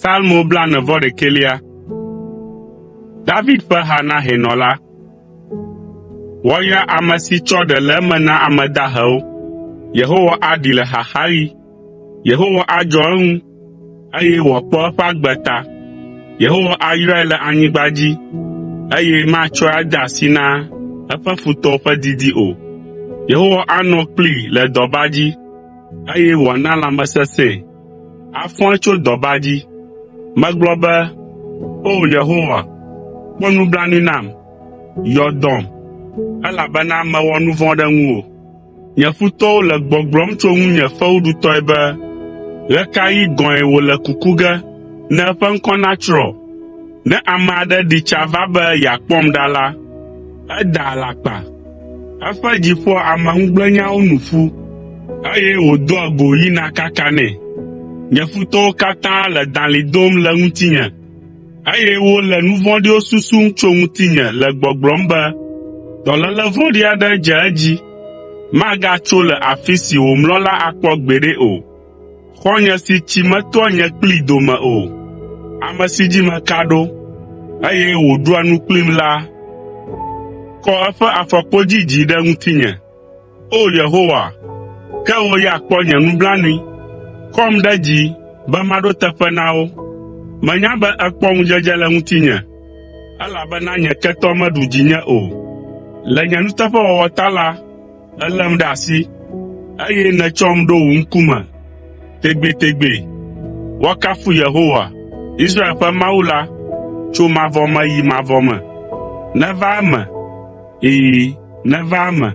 Salmo 41. David ƒe ha na hɛnɔ la. Woayra ame si tsɔ ɖe le eme na ame dahewo. Yehowa aɖi le xaxaɣi. Yehowa adzɔ eŋu, eye wòakpɔ eƒe agbe ta. Yehowa ayrae le anyigba dzi, eye matsɔe ade asi na eƒe futɔwo ƒe didi o. Yehowa anɔ kplii le dɔba dzi, eye wòana lãmesesẽ. Afɔe tso dɔba dzi. Megblɔ be, O Yehowa, kpɔ nublanui nam, yɔ dɔm, elabena mewɔ nu vɔ̃ ɖe ŋuwò. Nye futɔwo le gbɔgblɔm tso ŋunye fewuɖutɔe be, ɣe ka ɣi gɔ̃e wòle kuku ge ne eƒe ŋkɔ natsrɔ̃? Ne ame aɖe ɖi tsa va be yeakpɔm ɖa la, eda alakpa. Eƒe dzi ƒoa ameŋugblẽnyawo nu ƒu, eye wòdoa go yina kakanɛ. Nye futɔwo katã le dalĩ dom le ŋutinye, eye wole nu vɔ̃ɖiwo susum tso ŋutinye le gbɔgblɔm be, dɔléle vɔ̃ɖi aɖe dze edzi. Magatso le afi si wòmlɔ la akpɔ gbeɖe o. Xɔ̃nye si tsi metoa nye kplii dome o. Ame si dzi meka ɖo, eye wòɖua nu kplim la, kɔ eƒe afɔkpodzi dzi ɖe ŋutinye. O Yehowa, ke wò ya kpɔ nye nublanui. Kɔm ɖe dzi be maɖo teƒe na wo. Menya be ekpɔ ŋudzedze le ŋutinye, elabena nye ketɔ meɖu dzinye o. Le nye nuteƒewɔwɔ ta la, èlém ɖe asi, eye nètsɔm ɖo wò ŋkume. Tegbetegbe, woakafu Yehowa, Israel ƒe Mawu la, tso mavɔ me yi mavɔ me. Neva eme, neva eme.